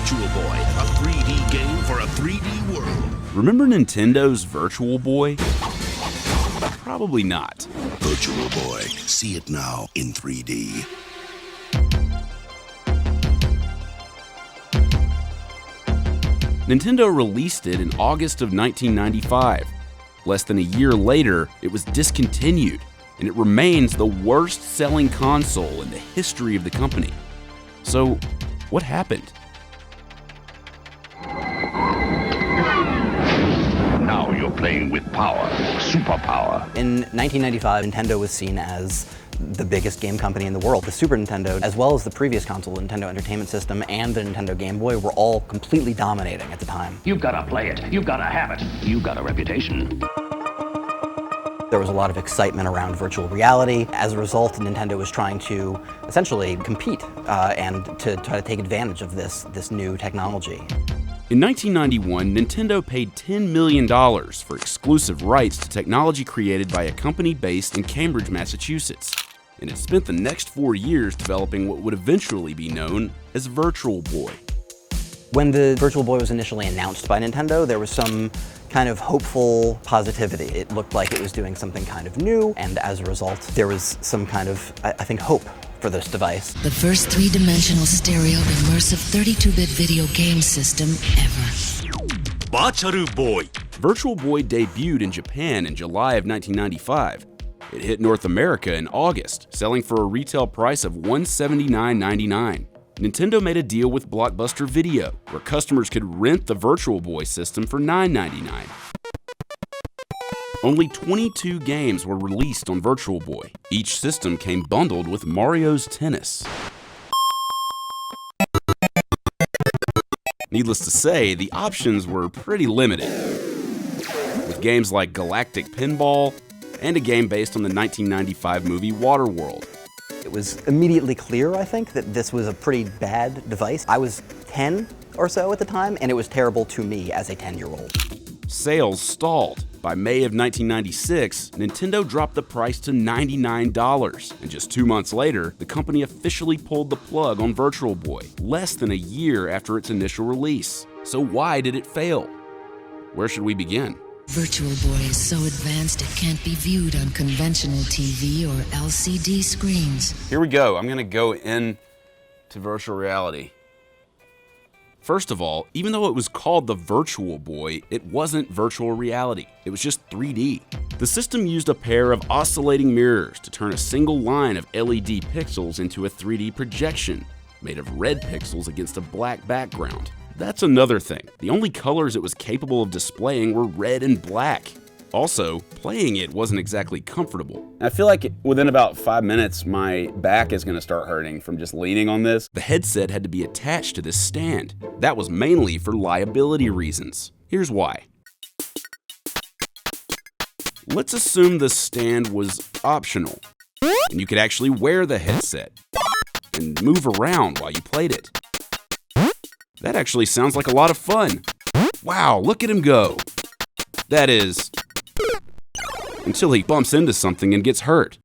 Virtual Boy, a 3D game for a 3D world. Remember Nintendo's Virtual Boy? Probably not. Virtual Boy, see it now in 3D. Nintendo released it in August of 1995. Less than a year later, it was discontinued, and it remains the worst-selling console in the history of the company. So, what happened? Now you're playing with power, superpower. In 1995, Nintendo was seen as the biggest game company in the world. The Super Nintendo, as well as the previous console, the Nintendo Entertainment System, and the Nintendo Game Boy were all completely dominating at the time. You've got to play it. You've got to have it. You've got a reputation. There was a lot of excitement around virtual reality. As a result, Nintendo was trying to essentially compete and to try to take advantage of this new technology. In 1991, Nintendo paid $10 million for exclusive rights to technology created by a company based in Cambridge, Massachusetts, and it spent the next 4 years developing what would eventually be known as Virtual Boy. When the Virtual Boy was initially announced by Nintendo, there was some kind of hopeful positivity. It looked like it was doing something kind of new, and as a result, there was some kind of, I think, hope for this device. The first three-dimensional stereo immersive 32-bit video game system ever. Virtual Boy. Virtual Boy debuted in Japan in July of 1995. It hit North America in August, selling for a retail price of $179.99. Nintendo made a deal with Blockbuster Video, where customers could rent the Virtual Boy system for $9.99. Only 22 games were released on Virtual Boy. Each system came bundled with Mario's Tennis. Needless to say, the options were pretty limited, with games like Galactic Pinball and a game based on the 1995 movie Waterworld. It was immediately clear, I think, that this was a pretty bad device. I was 10 or so at the time, and it was terrible to me as a 10-year-old. Sales stalled. By May of 1996, Nintendo dropped the price to $99, and just 2 months later, the company officially pulled the plug on Virtual Boy, less than a year after its initial release. So why did it fail? Where should we begin? Virtual Boy is so advanced it can't be viewed on conventional TV or LCD screens. Here we go. I'm gonna go into virtual reality. First of all, even though it was called the Virtual Boy, it wasn't virtual reality. It was just 3D. The system used a pair of oscillating mirrors to turn a single line of LED pixels into a 3D projection made of red pixels against a black background. That's another thing. The only colors it was capable of displaying were red and black. Also, playing it wasn't exactly comfortable. I feel like within about 5 minutes, my back is gonna start hurting from just leaning on this. The headset had to be attached to this stand. That was mainly for liability reasons. Here's why. Let's assume the stand was optional, and you could actually wear the headset and move around while you played it. That actually sounds like a lot of fun. Wow, look at him go. That is, until he bumps into something and gets hurt.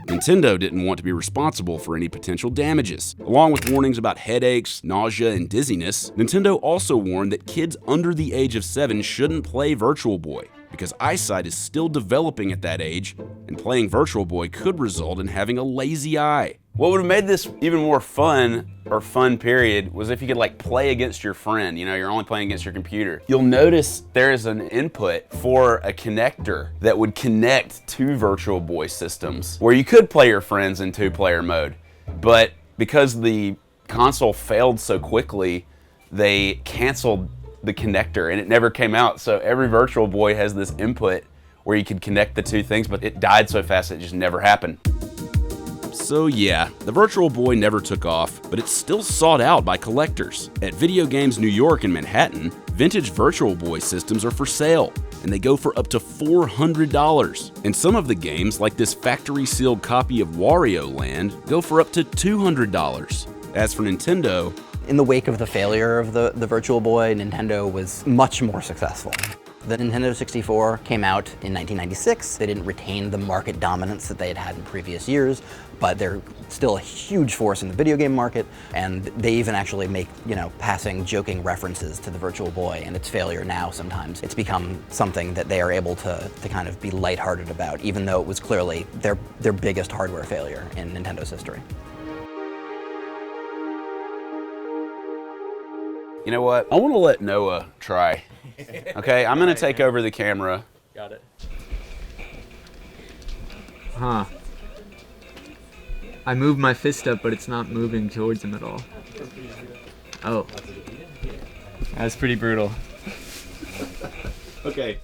Nintendo didn't want to be responsible for any potential damages. Along with warnings about headaches, nausea, and dizziness, Nintendo also warned that kids under the age of 7 shouldn't play Virtual Boy, because eyesight is still developing at that age, and playing Virtual Boy could result in having a lazy eye. What would have made this even more fun, or fun period, was if you could like play against your friend. You know, you're only playing against your computer. You'll notice there is an input for a connector that would connect to Virtual Boy systems, where you could play your friends in 2-player mode. But because the console failed so quickly, they canceled the connector and it never came out. So every Virtual Boy has this input where you could connect the two things, but it died so fast it just never happened. So yeah, the Virtual Boy never took off, but it's still sought out by collectors. At Video Games New York and Manhattan, vintage Virtual Boy systems are for sale, and they go for up to $400. And some of the games, like this factory-sealed copy of Wario Land, go for up to $200. As for Nintendo, In the wake of the failure of the Virtual Boy, Nintendo was much more successful. The Nintendo 64 came out in 1996. They didn't retain the market dominance that they had had in previous years, but they're still a huge force in the video game market, and they even actually make, passing, joking references to the Virtual Boy and its failure now sometimes. It's become something that they are able to kind of be lighthearted about, even though it was clearly their biggest hardware failure in Nintendo's history. You know what? I want to let Noah try. Okay, I'm going to take over the camera. Got it. Huh. I moved my fist up, but it's not moving towards him at all. Oh. That's pretty brutal. Okay.